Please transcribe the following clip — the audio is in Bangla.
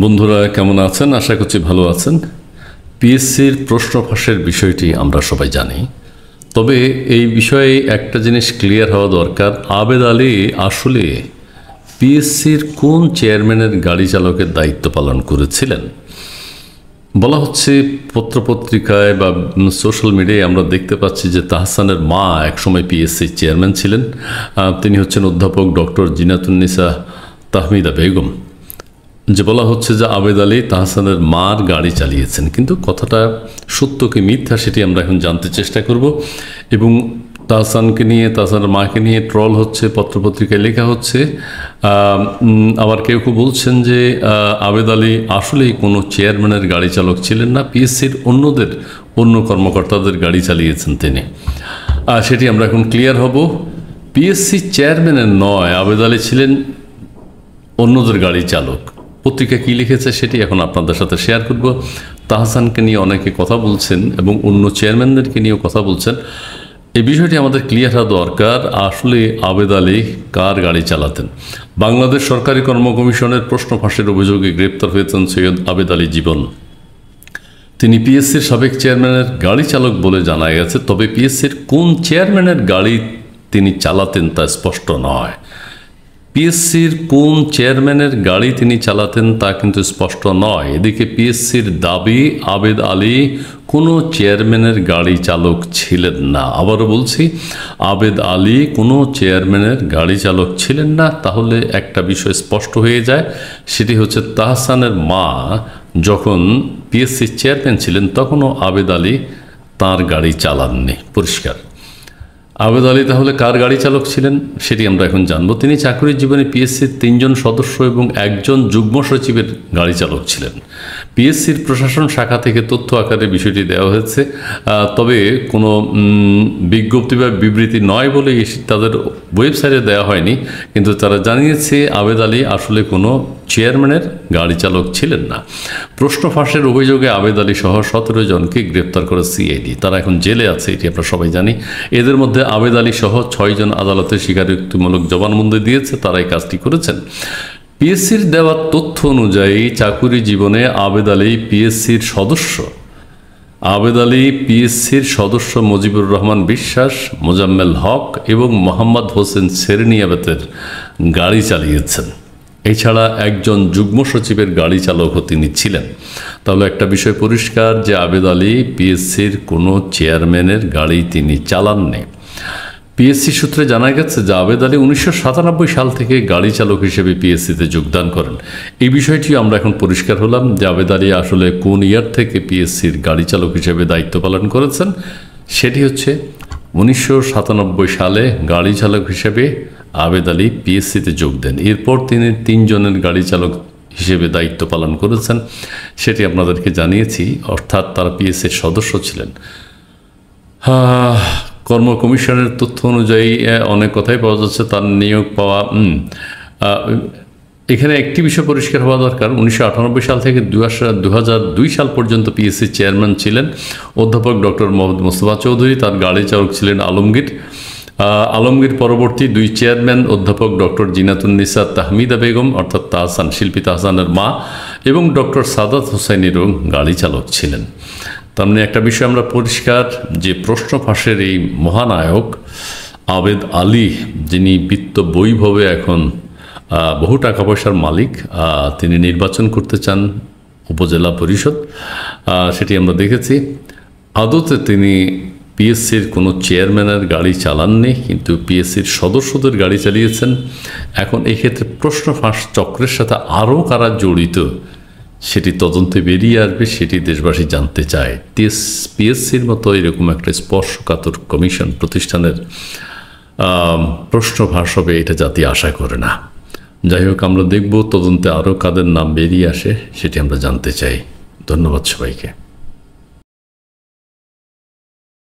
বন্ধুরা কেমন আছেন? আশা করছি ভালো আছেন। পিএসসির প্রশ্ন ফাঁসের বিষয়টি আমরা সবাই জানি, তবে এই বিষয়ে একটা জিনিস ক্লিয়ার হওয়া দরকার। আবেদ আলী আসলে পিএসসির কোন চেয়ারম্যানের গাড়ি চালকের দায়িত্ব পালন করেছিলেন? বলা হচ্ছে পত্রপত্রিকায় বা সোশ্যাল মিডিয়ায় আমরা দেখতে পাচ্ছি যে তাহসানের মা একসময় পিএসসির চেয়ারম্যান ছিলেন। তিনি হচ্ছেন অধ্যাপক ডক্টর জিনাতুন্নিসা তাহমিদা বেগম। যে বলা হচ্ছে যে আবেদ আলী তাহসানের মার গাড়ি চালিয়েছেন, কিন্তু কথাটা সত্য কি মিথ্যা সেটি আমরা এখন জানতে চেষ্টা করব। এবং তাহসানকে নিয়ে, তাহসানের মাকে নিয়ে ট্রল হচ্ছে, পত্রপত্রিকায় লেখা হচ্ছে। আবার কেউ কেউ বলছেন যে আবেদ আলী আসলেই কোনো চেয়ারম্যানের গাড়ি চালক ছিলেন না, পিএসসির অন্য কর্মকর্তাদের গাড়ি চালিয়েছেন তিনি। সেটি আমরা এখন ক্লিয়ার হব। পিএসসি চেয়ারম্যানের নয়, আবেদ আলী ছিলেন অন্যদের গাড়ি চালক। পত্রিকা কী লিখেছে সেটি এখন আপনাদের সাথে শেয়ার করব। তাহসানকে নিয়ে অনেকে কথা বলছেন এবং অন্য চেয়ারম্যানদেরকে নিয়েও কথা বলছেন। এই বিষয়টি আমাদের ক্লিয়ার হওয়া দরকার। আসলে আবেদ আলী কার গাড়ি চালাতেন? বাংলাদেশ সরকারি কর্ম কমিশনের প্রশ্ন ফাঁসের অভিযোগে গ্রেপ্তার হয়েছেন সৈয়দ আবেদ আলী জীবন। তিনি পিএসসির সাবেক চেয়ারম্যানের গাড়ি চালক বলে জানা গেছে, তবে পিএসসির কোন চেয়ারম্যানের গাড়ি তিনি চালাতেন তা স্পষ্ট নয়। পিএসসির কোন চেয়ারম্যানের গাড়ি তিনি চালাতেন তা কিন্তু স্পষ্ট নয়। এদিকে পিএসসির দাবি আবেদ আলী কোনো চেয়ারম্যানের গাড়ি চালক ছিলেন না। আবারও বলছি, আবেদ আলী কোনো চেয়ারম্যানের গাড়ি চালক ছিলেন না। তাহলে একটা বিষয় স্পষ্ট হয়ে যায়, সেটি হচ্ছে তাহসানের মা যখন পিএসসির চেয়ারম্যান ছিলেন তখনও আবেদ আলী তাঁর গাড়ি চালাননি। পরিষ্কার। আবেদ আলী তাহলে কার গাড়ি চালক ছিলেন সেটি আমরা এখন জানবো। তিনি চাকরির জীবনে পিএসসির 3 জন সদস্য এবং 1 জন যুগ্ম সচিবের গাড়ি চালক ছিলেন। পিএসসির প্রশাসন শাখা থেকে তথ্য আকারে বিষয়টি দেওয়া হয়েছে, তবে কোনো বিজ্ঞপ্তি বা বিবৃতি নয় বলে তাদের ওয়েবসাইটে দেওয়া হয়নি। কিন্তু তারা জানিয়েছে আবেদ আলী আসলে কোনো চেয়ারম্যানের গাড়ি চালক ছিলেন না। প্রশ্ন ফাঁসের অভিযোগে আবেদ আলী সহ 17 জনকে গ্রেপ্তার করে সিআইডি। তারা এখন জেলে আছে, এটি আমরা সবাই জানি। এদের মধ্যে আবেদ আলী সহ 6 জন আদালতে স্বীকারোক্তিমূলক জবানবন্দি দিয়েছে, তারা এই কাজটি করেছেন। পিএসসির দেওয়া তথ্য অনুযায়ী চাকুরি জীবনে আবেদ আলী পিএসসির সদস্য মুজিবুর রহমান বিশ্বাস, মোজাম্মেল হক এবং মোহাম্মদ হোসেন সেরনিয়াবেতের গাড়ি চালিয়েছেন। এছাড়া 1 জন যুগ্ম সচিবের গাড়ি চালকও তিনি ছিলেন। তাহলে একটা বিষয় পরিষ্কার যে আবেদ আলী পিএসসির কোনো চেয়ারম্যানের গাড়ি তিনি চালাননি। পিএসসি সূত্রে জানা গেছে যে আবেদ আলী 1997 সাল থেকে গাড়ি চালক হিসেবে পিএসসিতে যোগদান করেন। এই বিষয়টি আমরা এখন পরিষ্কার হলাম যে আবেদ আলী আসলে কোন ইয়ার থেকে পিএসসির গাড়ি চালক হিসেবে দায়িত্ব পালন করেছেন। সেটি হচ্ছে 1997 সালে গাড়ি চালক হিসেবে আবেদ আলী পিএসসিতে যোগ দেন। এরপর তিনি 3 জনের গাড়ি চালক হিসেবে দায়িত্ব পালন করেছেন, সেটি আপনাদেরকে জানিয়েছি। অর্থাৎ তারা পিএসসির সদস্য ছিলেন। কর্ম কমিশনের তথ্য অনুযায়ী অনেক কথাই পাওয়া যাচ্ছে, তার নিয়োগ পাওয়া। এখানে একটি বিষয় পরিষ্কার হওয়া দরকার, 1998 সাল থেকে 2002 সাল পর্যন্ত পিএসসি চেয়ারম্যান ছিলেন অধ্যাপক ডক্টর মোহাম্মদ মোস্তফা চৌধুরী। তার গাড়ি চালক ছিলেন আলমগীর। পরবর্তী 2 চেয়ারম্যান অধ্যাপক ডক্টর জিনাতুন্নিসা তাহমিদা বেগম অর্থাৎ তাহসান, শিল্পী তাহসানের মা, এবং ডক্টর সাদাত হোসেনেরও গাড়ি চালক ছিলেন। তার মানে একটা বিষয় আমরা পরিষ্কার যে প্রশ্ন ফাঁসের এই মহানায়ক আবেদ আলী, যিনি বিত্ত বৈভবে এখন বহু টাকা পয়সার মালিক, তিনি নির্বাচন করতে চান উপজেলা পরিষদ, সেটি আমরা দেখেছি। আদতে তিনি পিএসসির কোনো চেয়ারম্যানের গাড়ি চালাননি, কিন্তু পিএসসির সদস্যদের গাড়ি চালিয়েছেন। এখন এক্ষেত্রে প্রশ্ন ফাঁস চক্রের সাথে আরও কারা জড়িত সেটি তদন্তে বেরিয়ে আসবে, সেটি দেশবাসী জানতে চায়। পিএসসির মতো এরকম একটা স্পর্শকাতর কমিশন প্রতিষ্ঠানের প্রশ্ন ফাঁস হবে এটা জাতি আশা করে না। যাই হোক, আমরা দেখব তদন্তে আরও কাদের নাম বেরিয়ে আসে, সেটি আমরা জানতে চাই। ধন্যবাদ সবাইকে।